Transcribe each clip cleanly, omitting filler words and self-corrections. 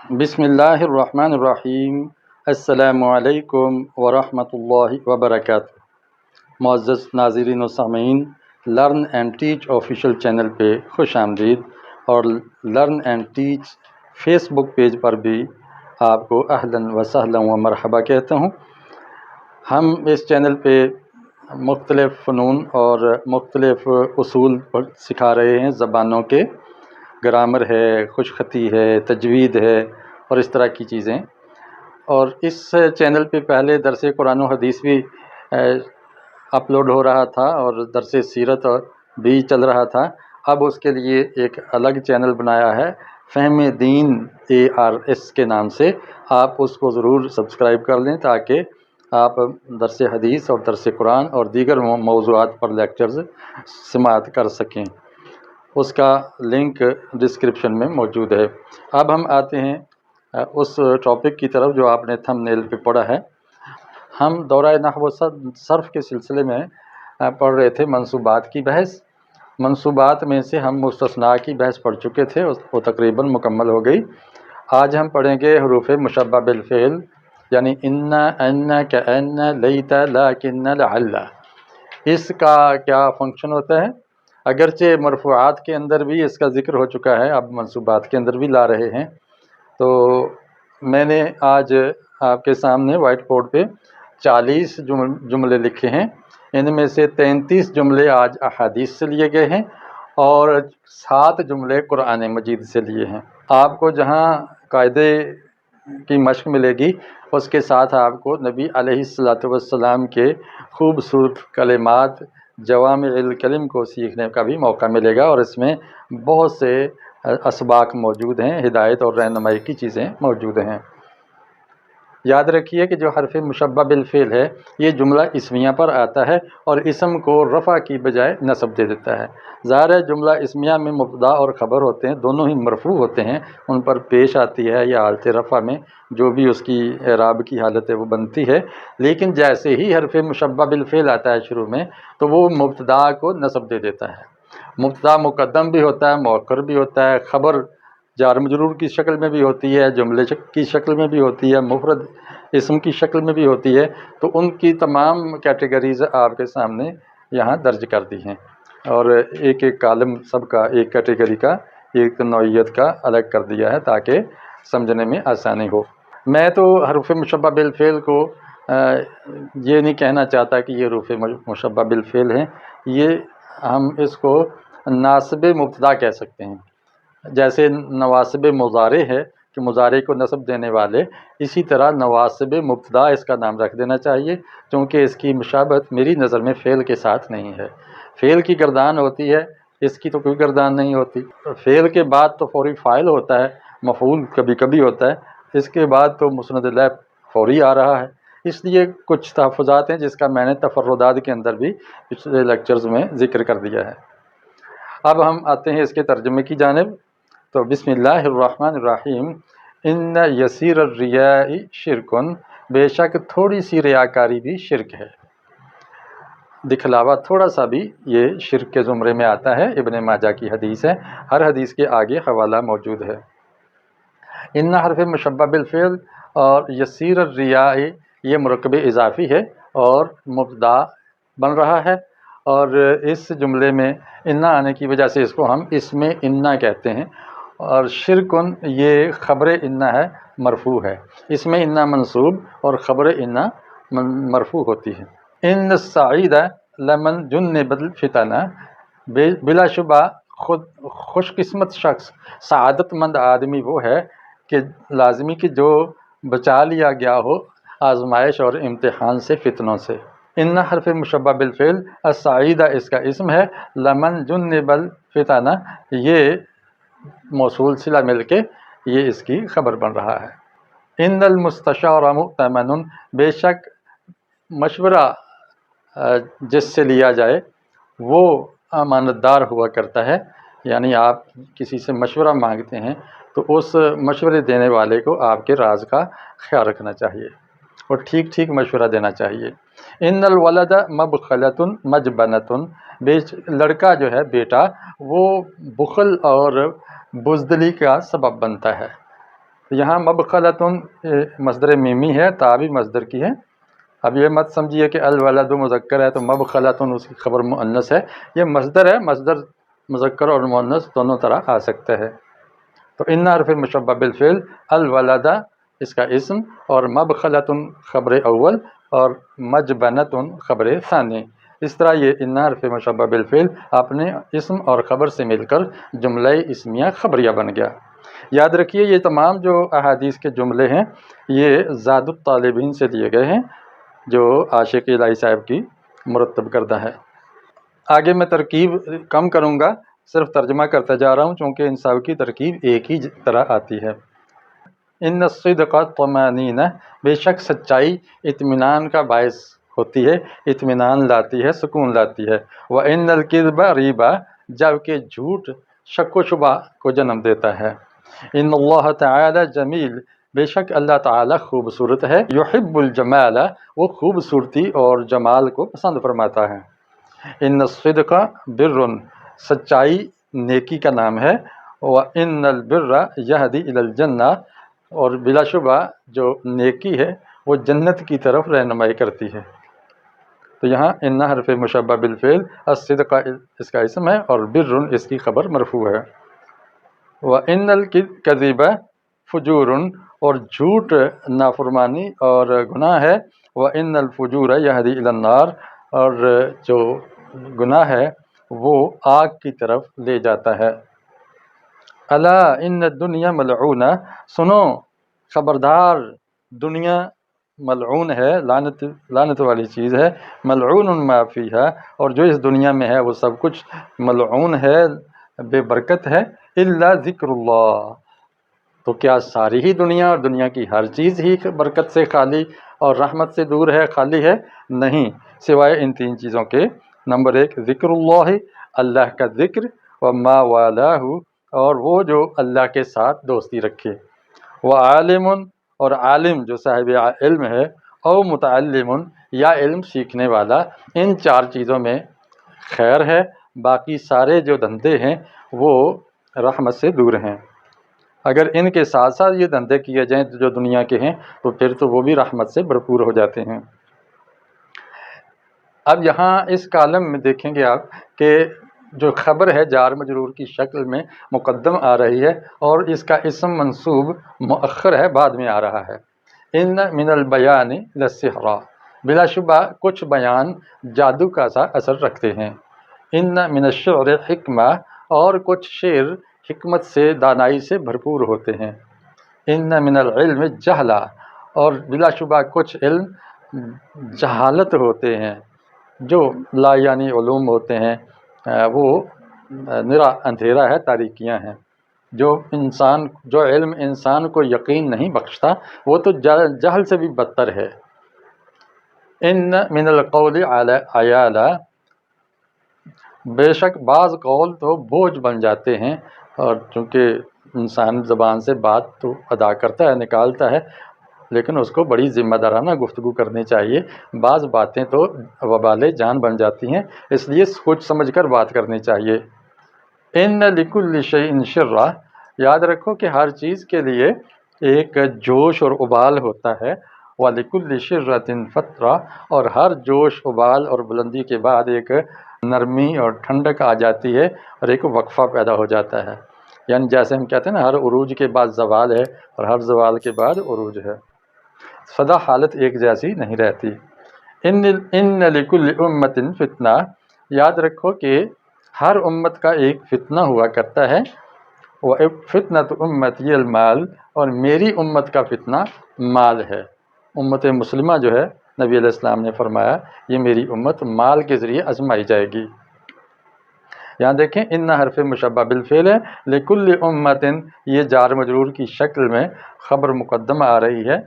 بسم اللہ الرحمن الرحیم۔ السلام علیکم ورحمۃ اللہ وبرکاتہ۔ معزز ناظرین و سامعین، learn and teach official channel پہ خوش آمدید، اور learn and teach Facebook page پر بھی آپ کو اہلاً و سہلاً و مرحبا کہتا ہوں۔ ہم اس چینل پہ مختلف فنون اور مختلف اصول پر سکھا رہے ہیں، زبانوں کے، گرامر ہے، خوش خطی ہے، تجوید ہے اور اس طرح کی چیزیں۔ اور اس چینل پہ پہلے درس قرآن و حدیث بھی اپلوڈ ہو رہا تھا اور درس سیرت بھی چل رہا تھا۔ اب اس کے لیے ایک الگ چینل بنایا ہے، فہم دین ARS کے نام سے۔ آپ اس کو ضرور سبسکرائب کر لیں تاکہ آپ درس حدیث اور درس قرآن اور دیگر موضوعات پر لیکچرز سماعت کر سکیں۔ اس کا لنک ڈسکرپشن میں موجود ہے۔ اب ہم آتے ہیں اس ٹاپک کی طرف جو آپ نے تھم نیل پہ پڑھا ہے۔ ہم دورہ نحو و صرف کے سلسلے میں پڑھ رہے تھے منصوبات کی بحث۔ منصوبات میں سے ہم مستثنیٰ کی بحث پڑھ چکے تھے، وہ تقریباً مکمل ہو گئی۔ آج ہم پڑھیں گے حروف مشبہ بالفعل، یعنی ان، کأن، لیت، لکن، لعل۔ اس کا کیا فنکشن ہوتا ہے؟ اگرچہ مرفوعات کے اندر بھی اس کا ذکر ہو چکا ہے، اب منصوبات کے اندر بھی لا رہے ہیں۔ تو میں نے آج آپ کے سامنے وائٹ بورڈ پہ 40 جملے لکھے ہیں۔ ان میں سے 33 جملے آج احادیث سے لیے گئے ہیں اور 7 جملے قرآن مجید سے لیے ہیں۔ آپ کو جہاں قاعدے کی مشق ملے گی، اس کے ساتھ آپ کو نبی علیہ الصلاۃ والسلام کے خوبصورت کلمات، جوامع الکلم کو سیکھنے کا بھی موقع ملے گا، اور اس میں بہت سے اسباق موجود ہیں، ہدایت اور رہنمائی کی چیزیں موجود ہیں۔ یاد رکھیے کہ جو حرف مشبہ بالفعل ہے، یہ جملہ اسمیہ پر آتا ہے اور اسم کو رفع کی بجائے نصب دے دیتا ہے۔ ظاہر ہے جملہ اسمیہ میں مبتدا اور خبر ہوتے ہیں، دونوں ہی مرفوع ہوتے ہیں، ان پر پیش آتی ہے یا حالت رفع میں جو بھی اس کی اعراب کی حالت ہے وہ بنتی ہے۔ لیکن جیسے ہی حرف مشبہ بالفعل آتا ہے شروع میں، تو وہ مبتدا کو نصب دے دیتا ہے۔ مبتدا مقدم بھی ہوتا ہے، مؤخر بھی ہوتا ہے، خبر جار مجرور کی شکل میں بھی ہوتی ہے، جملے کی شکل میں بھی ہوتی ہے، مفرد اسم کی شکل میں بھی ہوتی ہے۔ تو ان کی تمام کیٹیگریز آپ کے سامنے یہاں درج کر دی ہیں، اور ایک ایک کالم سب کا، ایک کیٹیگری کا، ایک نوعیت کا الگ کر دیا ہے تاکہ سمجھنے میں آسانی ہو۔ میں تو حروف مشبہ بالفعل کو یہ نہیں کہنا چاہتا کہ یہ حروف مشبہ بالفعل ہیں، یہ ہم اس کو ناصب مبتدا کہہ سکتے ہیں۔ جیسے نواسب مضارع ہے کہ مضارع کو نصب دینے والے، اسی طرح نواسب مبتدا اس کا نام رکھ دینا چاہیے، چونکہ اس کی مشابہت میری نظر میں فعل کے ساتھ نہیں ہے۔ فعل کی گردان ہوتی ہے، اس کی تو کوئی گردان نہیں ہوتی۔ فعل کے بعد تو فوری فاعل ہوتا ہے، مفعول کبھی کبھی ہوتا ہے، اس کے بعد تو مسند الیہ فوری آ رہا ہے۔ اس لیے کچھ تحفظات ہیں جس کا میں نے تفردات کے اندر بھی پچھلے لیکچرز میں ذکر کر دیا ہے۔ اب ہم آتے ہیں اس کے ترجمے کی جانب۔ تو بسم اللہ الرحمن الرحیم۔ ان یسیر الریاء شرکن، بے شک تھوڑی سی ریاکاری بھی شرک ہے۔ دکھلاوا تھوڑا سا بھی یہ شرک کے زمرے میں آتا ہے۔ ابن ماجہ کی حدیث ہے، ہر حدیث کے آگے حوالہ موجود ہے۔ ان حرف مشبہ بالفعل اور یسیر الریاء، یہ مرکب اضافی ہے اور مبتدا بن رہا ہے، اور اس جملے میں انا آنے کی وجہ سے اس کو ہم اسم انا کہتے ہیں، اور شرکن یہ خبر انا ہے، مرفوع ہے۔ اسم انا منصوب اور خبر انا مرفوع ہوتی ہے۔ ان السعید لمن جنب الفتن، بلا شبہ خود خوش قسمت شخص، سعادت مند آدمی وہ ہے کہ لازمی کہ جو بچا لیا گیا ہو آزمائش اور امتحان سے، فتنوں سے۔ ان حرف مشبہ بالفعل، السعید اس کا اسم ہے، لمن جنب الفتن یہ موصول صلہ مل کے یہ اس کی خبر بن رہا ہے۔ ان المستشار مؤتمن، بے شک مشورہ جس سے لیا جائے وہ امانت دار ہوا کرتا ہے، یعنی آپ کسی سے مشورہ مانگتے ہیں تو اس مشورے دینے والے کو آپ کے راز کا خیال رکھنا چاہیے اور ٹھیک ٹھیک مشورہ دینا چاہیے۔ ان الولد مبخلۃ مجبنۃ، لڑکا جو ہے بیٹا وہ بخل اور بزدلی کا سبب بنتا ہے۔ یہاں مبخلتن مصدر میمی ہے، تا بھی مصدر کی ہے۔ اب یہ مت سمجھیے کہ الولد مذکر ہے تو مبخلتن اس کی خبر مؤنث ہے، یہ مصدر ہے، مصدر مذکر اور مؤنث دونوں طرح آ سکتا ہے۔ تو ان حرف مشبہ بالفعل، الولدہ اس کا اسم، اور مبخلتن خبر اول، اور مجبنتن خبر ثانی۔ اس طرح یہ ان حرف مشبہ بالفعل اپنے اسم اور خبر سے مل کر جملہ اسمیہ خبریہ بن گیا۔ یاد رکھیے یہ تمام جو احادیث کے جملے ہیں یہ زاد الطالبین سے دیے گئے ہیں جو عاشق الہی صاحب کی مرتب کردہ ہے۔ آگے میں ترکیب کم کروں گا، صرف ترجمہ کرتا جا رہا ہوں چونکہ ان سب کی ترکیب ایک ہی طرح آتی ہے۔ ان الصدق طمانینہ، بے شک سچائی اطمینان کا باعث ہوتی ہے، اطمینان لاتی ہے، سکون لاتی ہے۔ وَإِنَّ الْكِذْبَ ریبہ، جبکہ جھوٹ شک و شبہ کو جنم دیتا ہے۔ ان اللہ تعالی جمیل، بے شک اللہ تعالی خوبصورت ہے۔ یحب الجمال، وہ خوبصورتی اور جمال کو پسند فرماتا ہے۔ ان الصدق بر، سچائی نیکی کا نام ہے۔ وَإِنَّ الْبِرَّ يَهْدِي إِلَى الْجَنَّةِ، اور بلا شبہ جو نیکی ہے وہ جنت کی طرف رہنمائی کرتی ہے۔ تو یہاں ان حرف مشبہ بالفعل، الصدق اس کا اسم ہے اور بر اس کی خبر مرفوع ہے۔ وَإِنَّ الْكَذِبَ فُجُورٌ، اور جھوٹ نافرمانی اور گناہ ہے۔ وَإِنَّ الْفُجُورَ يَهْدِي إِلَى النَّارِ، اور جو گناہ ہے وہ آگ کی طرف لے جاتا ہے۔ الا ان الدنیا ملعونہ، سنو خبردار دنیا ملعون ہے، لعنت والی چیز ہے۔ ملعون ما فیہا، اور جو اس دنیا میں ہے وہ سب کچھ ملعون ہے، بے برکت ہے۔ الا ذکر اللہ، تو کیا ساری ہی دنیا اور دنیا کی ہر چیز ہی برکت سے خالی اور رحمت سے دور ہے، خالی ہے؟ نہیں، سوائے ان تین چیزوں کے۔ نمبر ایک ذکر اللہ، اللہ کا ذکر، وما والہ، اور وہ جو اللہ کے ساتھ دوستی رکھے، وعالم، اور عالم جو صاحب علم ہے، او متعلم، یا علم سیکھنے والا۔ ان چار چیزوں میں خیر ہے، باقی سارے جو دھندے ہیں وہ رحمت سے دور ہیں۔ اگر ان کے ساتھ ساتھ یہ دھندے کیے جائیں جو دنیا کے ہیں تو پھر تو وہ بھی رحمت سے بھرپور ہو جاتے ہیں۔ اب یہاں اس کالم میں دیکھیں گے آپ کہ جو خبر ہے جار مجرور کی شکل میں مقدم آ رہی ہے اور اس کا اسم منصوب مؤخر ہے، بعد میں آ رہا ہے۔ ان من البیان للسحر، بلا شبہ کچھ بیان جادو کا سا اثر رکھتے ہیں۔ ان من الشعر حکمہ، اور کچھ شعر حکمت سے، دانائی سے بھرپور ہوتے ہیں۔ ان من العلم جہلا، اور بلا شبہ کچھ علم جہالت ہوتے ہیں، جو لا یعنی علوم ہوتے ہیں، وہ نرا اندھیرا ہے، تاریکیاں ہیں۔ جو علم انسان کو یقین نہیں بخشتا وہ تو جہل سے بھی بدتر ہے۔ ان من القول عیالا، بے شک بعض قول تو بوجھ بن جاتے ہیں، اور چونکہ انسان زبان سے بات تو ادا کرتا ہے، نکالتا ہے، لیکن اس کو بڑی ذمہ دارانہ گفتگو کرنی چاہیے۔ بعض باتیں تو وبال جان بن جاتی ہیں، اس لیے سوچ سمجھ کر بات کرنی چاہیے۔ ان لکل شیء شرہ، یاد رکھو کہ ہر چیز کے لیے ایک جوش اور ابال ہوتا ہے۔ وَلِكُلِّ شِرَّةٍ فَتْرَةٌ، اور ہر جوش ابال اور بلندی کے بعد ایک نرمی اور ٹھنڈک آ جاتی ہے اور ایک وقفہ پیدا ہو جاتا ہے۔ یعنی جیسے ہم کہتے ہیں نا، ہر عروج کے بعد زوال ہے اور ہر زوال کے بعد عروج ہے، سدا حالت ایک جیسی نہیں رہتی۔ ان لکل امت فتنہ، یاد رکھو کہ ہر امت کا ایک فتنہ ہوا کرتا ہے۔ فتنۃ امتی المال، اور میری امت کا فتنہ مال ہے۔ امت مسلمہ جو ہے، نبی علیہ السلام نے فرمایا یہ میری امت مال کے ذریعے آزمائی جائے گی۔ یہاں دیکھیں ان حرف مشبہ بالفعل ہے، لکل امت، یہ جار مجرور کی شکل میں خبر مقدمہ آ رہی ہے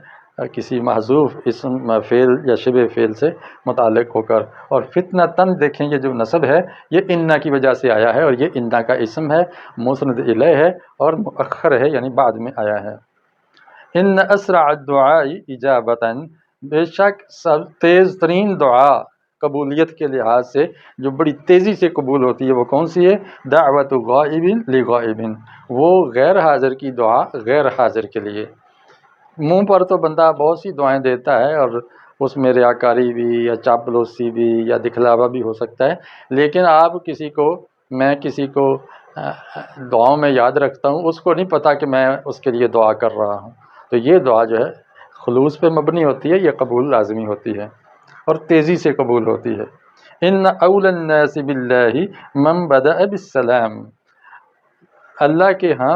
کسی محذوف اسم فعل یا شبہ فعل سے متعلق ہو کر، اور فتنۃ دیکھیں یہ جو نصب ہے یہ انا کی وجہ سے آیا ہے، اور یہ انا کا اسم ہے، مسند الیہ ہے اور مؤخر ہے، یعنی بعد میں آیا ہے۔ ان اسرع الدعاء اجابۃ، بے شک سب تیز ترین دعا قبولیت کے لحاظ سے جو بڑی تیزی سے قبول ہوتی ہے وہ کون سی ہے؟ دعوت غائب لغائب، وہ غیر حاضر کی دعا غیر حاضر کے لیے۔ منہ پر تو بندہ بہت سی دعائیں دیتا ہے اور اس میں ریاکاری بھی یا چاپلوسی بھی یا دکھلاوا بھی ہو سکتا ہے، لیکن آپ کسی کو، میں کسی کو دعاؤں میں یاد رکھتا ہوں، اس کو نہیں پتہ کہ میں اس کے لیے دعا کر رہا ہوں، تو یہ دعا جو ہے خلوص پہ مبنی ہوتی ہے، یہ قبول لازمی ہوتی ہے اور تیزی سے قبول ہوتی ہے۔ ان اول الناس باللہ من بدأ بالسلام، اللہ کے ہاں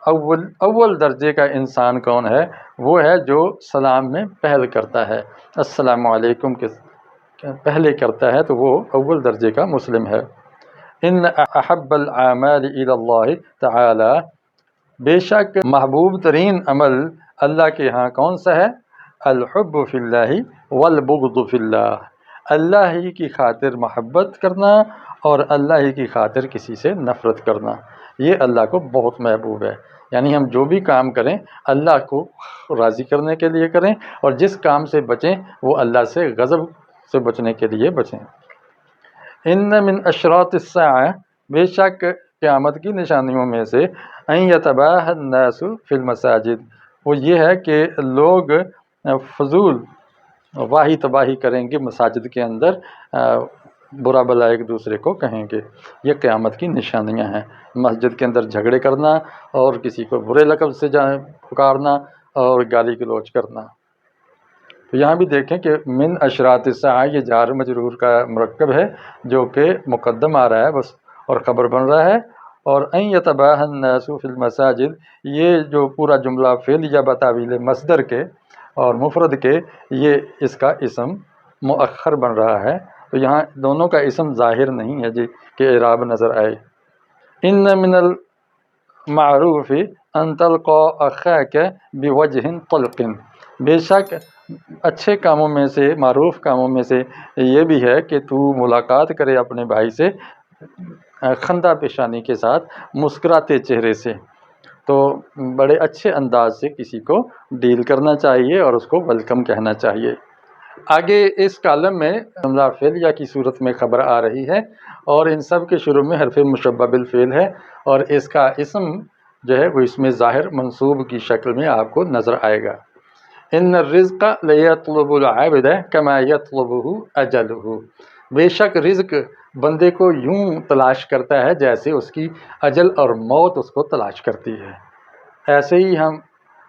اول درجے کا انسان کون ہے؟ وہ ہے جو سلام میں پہل کرتا ہے، السلام علیکم کے پہلے کرتا ہے، تو وہ اول درجے کا مسلم ہے۔ ان احب الاعمال الی اللہ تعالی، بے شک محبوب ترین عمل اللہ کے ہاں کون سا ہے؟ الحب فی اللہ والبغض فی اللہ، اللہ ہی کی خاطر محبت کرنا اور اللہ ہی کی خاطر کسی سے نفرت کرنا، یہ اللہ کو بہت محبوب ہے۔ یعنی ہم جو بھی کام کریں اللہ کو راضی کرنے کے لیے کریں، اور جس کام سے بچیں وہ اللہ سے غضب سے بچنے کے لیے بچیں۔ ان من اشراط الساعہ، بے شک قیامت کی نشانیوں میں سے، ان یتباہ الناس فی المساجد، وہ یہ ہے کہ لوگ فضول واہی تباہی کریں گے مساجد کے اندر، برا بلا ایک دوسرے کو کہیں گے، یہ قیامت کی نشانیاں ہیں۔ مسجد کے اندر جھگڑے کرنا اور کسی کو برے لقب سے پکارنا اور گالی گلوچ کرنا۔ تو یہاں بھی دیکھیں کہ من اشراط الساعہ، یہ جار مجرور کا مرکب ہے جو کہ مقدم آ رہا ہے بس اور خبر بن رہا ہے، اور ان یتباہ الناس فی المساجد، یہ جو پورا جملہ فعل یا بتاویل مصدر کے اور مفرد کے، یہ اس کا اسم مؤخر بن رہا ہے، تو یہاں دونوں کا اسم ظاہر نہیں ہے جی کہ اعراب نظر آئے۔ ان من المعروف ان تلقى اخاك بوجه طلق، بے شک اچھے کاموں میں سے، معروف کاموں میں سے یہ بھی ہے کہ تو ملاقات کرے اپنے بھائی سے خندہ پیشانی کے ساتھ، مسکراتے چہرے سے، تو بڑے اچھے انداز سے کسی کو ڈیل کرنا چاہیے اور اس کو ویلکم کہنا چاہیے۔ آگے اس کالم میں جملہ فعلیہ کی صورت میں خبر آ رہی ہے، اور ان سب کے شروع میں حرف مشبہ بالفعل ہے، اور اس کا اسم جو ہے وہ اس میں ظاہر منصوب کی شکل میں آپ کو نظر آئے گا۔ ان الرزق لیطلب العبد کما یطلبہ اجلہ، بے شک رزق بندے کو یوں تلاش کرتا ہے جیسے اس کی اجل اور موت اس کو تلاش کرتی ہے۔ ایسے ہی ہم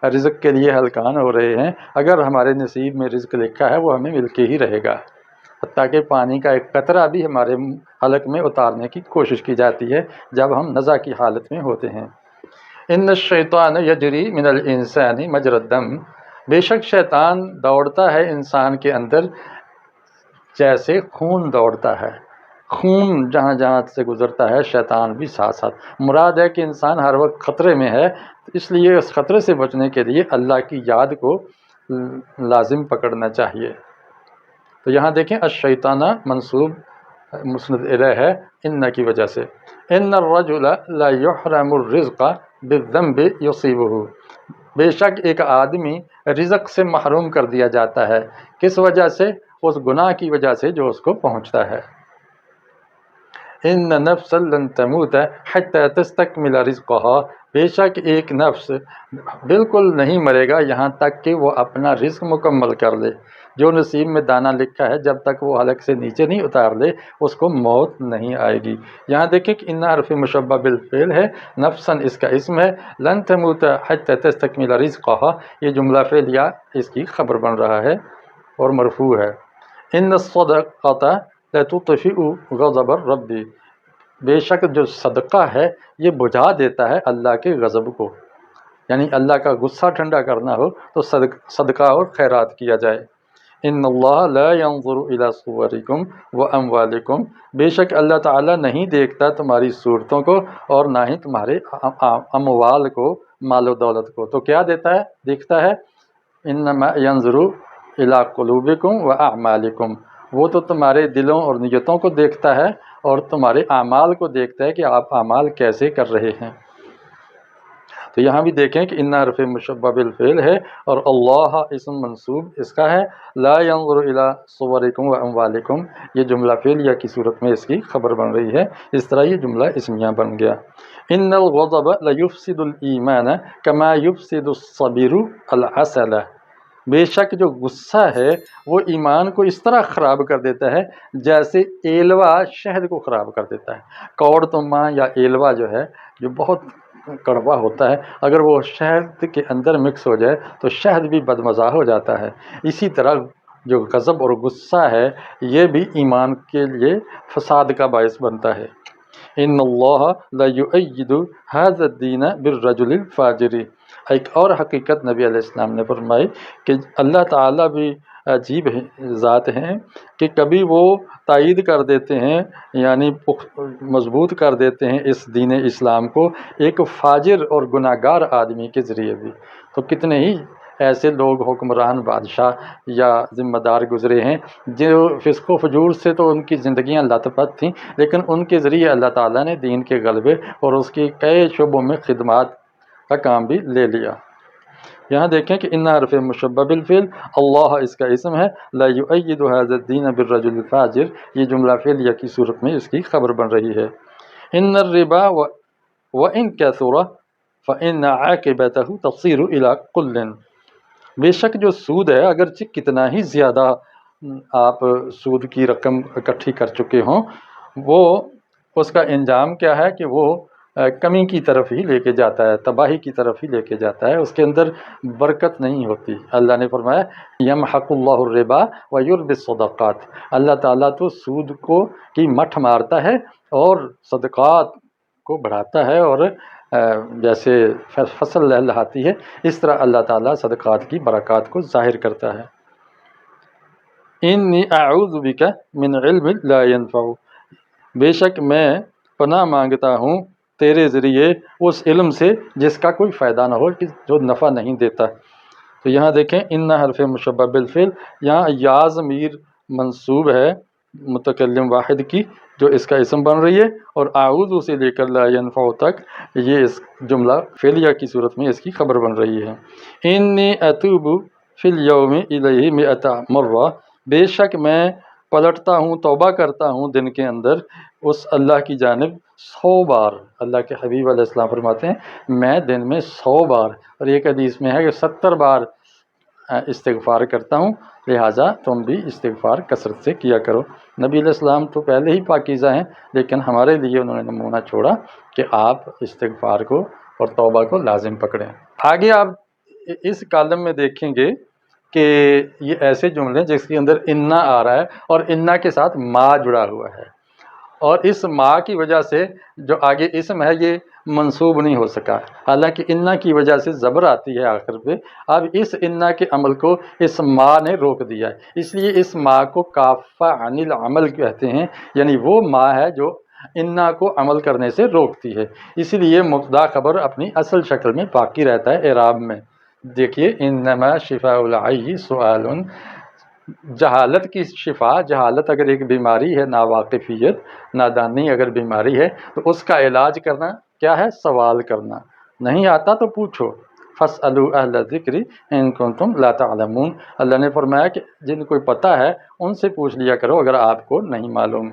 رزق کے لیے ہلکان ہو رہے ہیں، اگر ہمارے نصیب میں رزق لکھا ہے وہ ہمیں مل کے ہی رہے گا، حتیٰ کہ پانی کا ایک قطرہ بھی ہمارے حلق میں اتارنے کی کوشش کی جاتی ہے جب ہم نزع کی حالت میں ہوتے ہیں۔ ان الشیطان یجری من الانسان مجری الدم، بے شک شیطان دوڑتا ہے انسان کے اندر جیسے خون دوڑتا ہے، خون جہاں جہاں سے گزرتا ہے شیطان بھی ساتھ ساتھ۔ مراد ہے کہ انسان ہر وقت خطرے میں ہے، اس لیے اس خطرے سے بچنے کے لیے اللہ کی یاد کو لازم پکڑنا چاہیے۔ تو یہاں دیکھیں الشیطانہ منصوب مسند الیہ ہے ان کی وجہ سے۔ ان الرجل لا یحرم الرزق بالذنب یصیبہ، بے شک ایک آدمی رزق سے محروم کر دیا جاتا ہے، کس وجہ سے؟ اس گناہ کی وجہ سے جو اس کو پہنچتا ہے۔ ان نفسا لن تموت حتی تستکمل رزقہا، بے شک ایک نفس بالکل نہیں مرے گا یہاں تک کہ وہ اپنا رزق مکمل کر لے، جو نصیب میں دانہ لکھا ہے جب تک وہ حلق سے نیچے نہیں اتار لے اس کو موت نہیں آئے گی۔ یہاں دیکھیں کہ ان حرف مشبہ بالفعل ہے، نفسا اس کا اسم ہے، لن تموت حتی تستکمل رزقہا یہ جملہ فعلیہ اس کی خبر بن رہا ہے اور مرفوع ہے۔ ان الصدقۃ لتطفئ غضب الرب، بے شک جو صدقہ ہے یہ بجھا دیتا ہے اللہ کے غضب کو، یعنی اللہ کا غصہ ٹھنڈا کرنا ہو تو صدقہ اور خیرات کیا جائے۔ ان اللہ لا ينظر الى صورکم واموالکم، بے شک اللہ تعالیٰ نہیں دیکھتا تمہاری صورتوں کو اور نہ ہی تمہارے اموال کو، مال و دولت کو، تو کیا دیکھتا ہے؟ انما ينظر الى قلوبکم واعمالکم، وہ تو تمہارے دلوں اور نیتوں کو دیکھتا ہے اور تمہارے اعمال کو دیکھتا ہے کہ آپ اعمال کیسے کر رہے ہیں۔ تو یہاں بھی دیکھیں کہ ان حرف مشبہ بالفعل ہے اور اللہ اسم منصوب اس کا ہے، لا ينظر الى صورکم و اموالکم یہ جملہ فعلیہ کی صورت میں اس کی خبر بن رہی ہے، اس طرح یہ جملہ اسمیہ بن گیا۔ ان الغضب لیفسد الایمان کما یفسد الصبر العسل، بے شک جو غصہ ہے وہ ایمان کو اس طرح خراب کر دیتا ہے جیسے ایلوا شہد کو خراب کر دیتا ہے۔ کوڑ تما یا ایلوا جو ہے جو بہت کڑوا ہوتا ہے، اگر وہ شہد کے اندر مکس ہو جائے تو شہد بھی بدمزہ ہو جاتا ہے۔ اسی طرح جو غضب اور غصہ ہے یہ بھی ایمان کے لیے فساد کا باعث بنتا ہے۔ ان اللہ لا یؤید ھذا الدین بالرجل الفاجر، ایک اور حقیقت نبی علیہ السلام نے فرمائی کہ اللہ تعالیٰ بھی عجیب ذات ہیں کہ کبھی وہ تائید کر دیتے ہیں یعنی مضبوط کر دیتے ہیں اس دین اسلام کو ایک فاجر اور گناہ گار آدمی کے ذریعے بھی۔ تو کتنے ہی ایسے لوگ حکمران بادشاہ یا ذمہ دار گزرے ہیں جو فسق و فجور سے تو ان کی زندگیاں لت پت تھیں، لیکن ان کے ذریعے اللہ تعالیٰ نے دین کے غلبے اور اس کی کئی شعبوں میں خدمات کا کام بھی لے لیا۔ یہاں دیکھیں کہ ان حرف مشبہ بالفعل، اللہ اس کا اسم ہے، لا یؤید ھذا الدین بالرجل الفاجر یہ جملہ فعلیہ کی صورت میں اس کی خبر بن رہی ہے۔ ان الربا وان کثر فان عاقبته تصیر الی کل، بے شک جو سود ہے اگرچہ کتنا ہی زیادہ آپ سود کی رقم اکٹھی کر چکے ہوں، وہ اس کا انجام کیا ہے کہ وہ کمی کی طرف ہی لے کے جاتا ہے، تباہی کی طرف ہی لے کے جاتا ہے، اس کے اندر برکت نہیں ہوتی۔ اللہ نے فرمایا یمحق اللہ الربا ویربی الصدقات، اللہ تعالیٰ تو سود کی مٹھ مارتا ہے اور صدقات کو بڑھاتا ہے، اور جیسے فصل لہلہاتی ہے اس طرح اللہ تعالیٰ صدقات کی برکات کو ظاہر کرتا ہے۔ انی اعوذ بک من علم لا ينفع، بے شک میں پناہ مانگتا ہوں تیرے ذریعے اس علم سے جس کا کوئی فائدہ نہ ہو، جو نفع نہیں دیتا۔ تو یہاں دیکھیں ان حرف مشبہ بالفعل، یہاں یا ضمیر منصوب ہے متکلم واحد کی جو اس کا اسم بن رہی ہے، اور اعوذ سے لے کر لا ينفع تک یہ اس جملہ فعلیہ کی صورت میں اس کی خبر بن رہی ہے۔ انی اتوب فی الیوم الیہ مئۃ مرہ، بے شک میں پلٹتا ہوں توبہ کرتا ہوں دن کے اندر اس اللہ کی جانب 100 بار۔ اللہ کے حبیب علیہ السلام فرماتے ہیں میں دن میں 100 بار، اور ایک حدیث میں ہے کہ 70 بار استغفار کرتا ہوں، لہٰذا تم بھی استغفار کثرت سے کیا کرو۔ نبی علیہ السلام تو پہلے ہی پاکیزہ ہیں، لیکن ہمارے لیے انہوں نے نمونہ چھوڑا کہ آپ استغفار کو اور توبہ کو لازم پکڑیں۔ آگے آپ اس کالم میں دیکھیں گے کہ یہ ایسے جملے جس کے اندر انا آ رہا ہے اور انا کے ساتھ ما جڑا ہوا ہے، اور اس ما کی وجہ سے جو آگے اسم ہے یہ منصوب نہیں ہو سکا، حالانکہ انا کی وجہ سے زبر آتی ہے آخر پہ۔ اب اس انا کے عمل کو اس ما نے روک دیا ہے، اس لیے اس ما کو کافہ عن العمل کہتے ہیں، یعنی وہ ما ہے جو انا کو عمل کرنے سے روکتی ہے، اس لیے مبتدا خبر اپنی اصل شکل میں باقی رہتا ہے اعراب میں۔ دیکھیے انما شفاء العی سؤال، جہالت کی شفا، جہالت اگر ایک بیماری ہے، ناواقفیت نادانی اگر بیماری ہے تو اس کا علاج کرنا کیا ہے؟ سوال کرنا، نہیں آتا تو پوچھو، فاسألوا اہل الذکر ان کنتم لا تعلمون، اللہ نے فرمایا کہ جن کو پتہ ہے ان سے پوچھ لیا کرو اگر آپ کو نہیں معلوم۔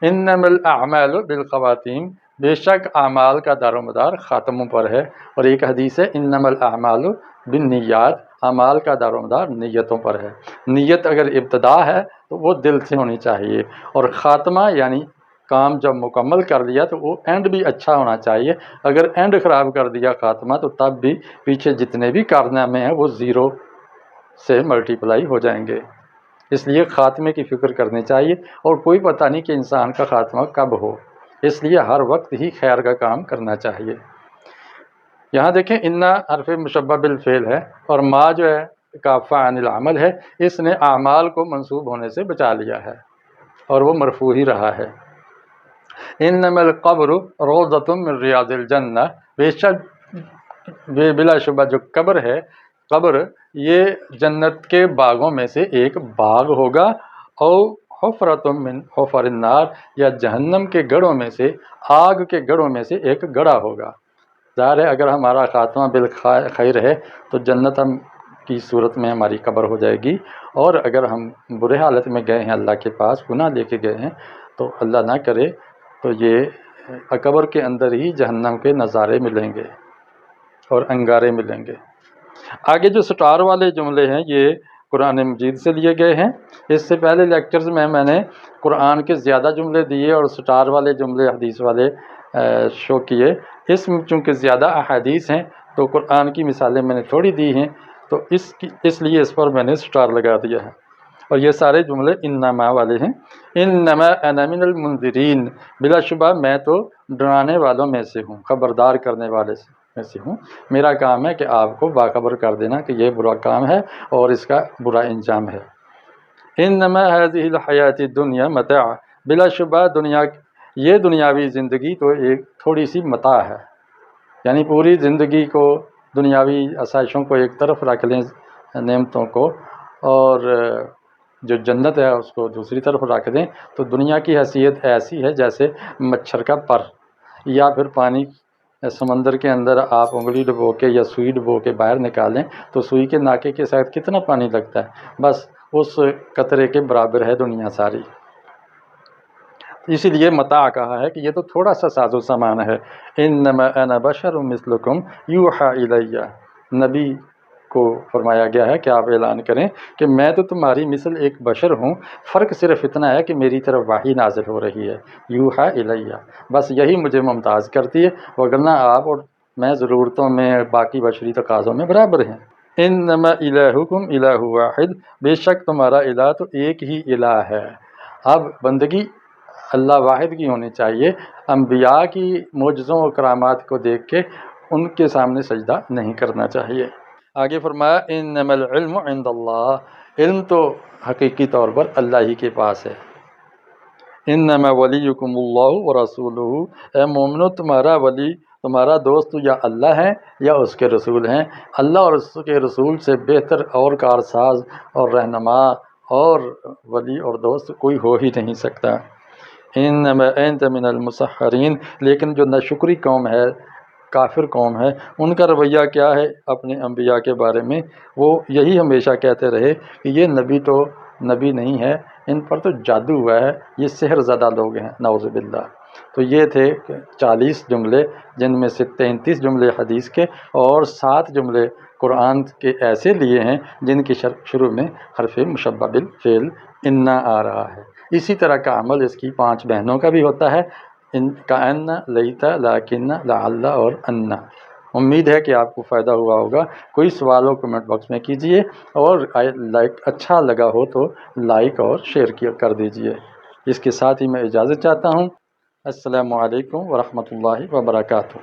انما الاعمال بالخواتیم، بے شک اعمال کا دار و مدار خاتموں پر ہے، اور ایک حدیث ہے انما الاعمال بالنیات، اعمال کا دار و مدار نیتوں پر ہے۔ نیت اگر ابتدا ہے تو وہ دل سے ہونی چاہیے، اور خاتمہ یعنی کام جب مکمل کر لیا تو وہ اینڈ بھی اچھا ہونا چاہیے، اگر اینڈ خراب کر دیا خاتمہ تو تب بھی پیچھے جتنے بھی کارنامے ہیں وہ زیرو سے ملٹیپلائی ہو جائیں گے، اس لیے خاتمے کی فکر کرنی چاہیے، اور کوئی پتہ نہیں کہ انسان کا خاتمہ کب ہو، اس لیے ہر وقت ہی خیر کا کام کرنا چاہیے۔ یہاں دیکھیں انا حرف مشبہ بالفعل ہے، اور ما جو ہے کافہ عن العمل ہے، اس نے اعمال کو منسوب ہونے سے بچا لیا ہے اور وہ مرفوع ہی رہا ہے۔ انما القبر روضۃ من ریاض الجنہ، بے شک بلا شبہ جو قبر ہے، قبر یہ جنت کے باغوں میں سے ایک باغ ہوگا، او حفرۃ من حفر النار، یا جہنم کے گڑھوں میں سے، آگ کے گڑھوں میں سے ایک گڑھا ہوگا۔ ظاہر ہے اگر ہمارا خاتمہ بالخیر ہے تو جنت ہم کی صورت میں ہماری قبر ہو جائے گی، اور اگر ہم برے حالت میں گئے ہیں اللہ کے پاس، گناہ لے کے گئے ہیں، تو اللہ نہ کرے تو یہ قبر کے اندر ہی جہنم کے نظارے ملیں گے اور انگارے ملیں گے۔ آگے جو سٹار والے جملے ہیں یہ قرآن مجید سے لیے گئے ہیں۔ اس سے پہلے لیکچرز میں نے قرآن کے زیادہ جملے دیے اور سٹار والے جملے حدیث والے شو کیے۔ اس میں چونکہ زیادہ احادیث ہیں تو قرآن کی مثالیں میں نے تھوڑی دی ہیں، تو اس لیے اس پر میں نے سٹار لگا دیا ہے۔ اور یہ سارے جملے انما والے ہیں۔ انما انا من المنذرین، بلا شبہ میں تو ڈرانے والوں میں سے ہوں، خبردار کرنے والے میں سے ہوں۔ میرا کام ہے کہ آپ کو باخبر کر دینا کہ یہ برا کام ہے اور اس کا برا انجام ہے۔ انما هذه الحیات الدنیا متاع، بلا شبہ یہ دنیاوی زندگی تو ایک تھوڑی سی متاع ہے، یعنی پوری زندگی کو دنیاوی آسائشوں کو ایک طرف رکھ لیں، نعمتوں کو، اور جو جنت ہے اس کو دوسری طرف رکھ دیں، تو دنیا کی حیثیت ایسی ہے جیسے مچھر کا پر، یا پھر پانی سمندر کے اندر آپ انگلی ڈبو کے یا سوئی ڈبو کے باہر نکالیں تو سوئی کے ناکے کے ساتھ کتنا پانی لگتا ہے، بس اس قطرے کے برابر ہے دنیا ساری۔ اسی لیے متاع کہا ہے کہ یہ تو تھوڑا سا ساز و سامان ہے۔ انما انا بشر مثلکم یوحی الی، نبی کو فرمایا گیا ہے کہ آپ اعلان کریں کہ میں تو تمہاری مثل ایک بشر ہوں، فرق صرف اتنا ہے کہ میری طرف وحی نازل ہو رہی ہے، یوحی الی، بس یہی مجھے ممتاز کرتی ہے، وگرنہ آپ اور میں ضرورتوں میں باقی بشری تقاضوں میں برابر ہیں۔ انما الہکم الہ واحد، بے شک تمہارا الہ تو ایک ہی الہ ہے۔ اب بندگی اللہ واحد کی ہونی چاہیے، انبیاء کی معجزوں و کرامات کو دیکھ کے ان کے سامنے سجدہ نہیں کرنا چاہیے۔ آگے فرمایا انما العلم عند اللہ، علم تو حقیقی طور پر اللہ ہی کے پاس ہے۔ انما ولیکم اللہ ورسولہ، اے مومنو تمہارا ولی، تمہارا دوست یا اللہ ہے یا اس کے رسول ہیں۔ اللہ اور اس کے رسول سے بہتر اور کارساز اور رہنما اور ولی اور دوست کوئی ہو ہی نہیں سکتا۔ انما انت من المسحرین، لیکن جو ناشکری قوم ہے، کافر قوم ہے، ان کا رویہ کیا ہے اپنے انبیاء کے بارے میں؟ وہ یہی ہمیشہ کہتے رہے کہ یہ نبی تو نبی نہیں ہے، ان پر تو جادو ہوا ہے، یہ سحر زدہ لوگ ہیں، نعوذ باللہ۔ تو یہ تھے 40 جملے، جن میں سے 33 جملے حدیث کے اور 7 جملے قرآن کے ایسے لیے ہیں جن کی شروع میں حرف مشبہ بالفعل انا آ رہا ہے۔ اسی طرح کا عمل اس کی 5 بہنوں کا بھی ہوتا ہے، ان کا ان، لیتا، لاکن، لعل اور انا۔ امید ہے کہ آپ کو فائدہ ہوا ہوگا۔ کوئی سوال ہو کمنٹ باکس میں کیجئے، اور اچھا لگا ہو تو لائک اور شیئر کر دیجئے۔ اس کے ساتھ ہی میں اجازت چاہتا ہوں۔ السلام علیکم ورحمۃ اللہ وبرکاتہ۔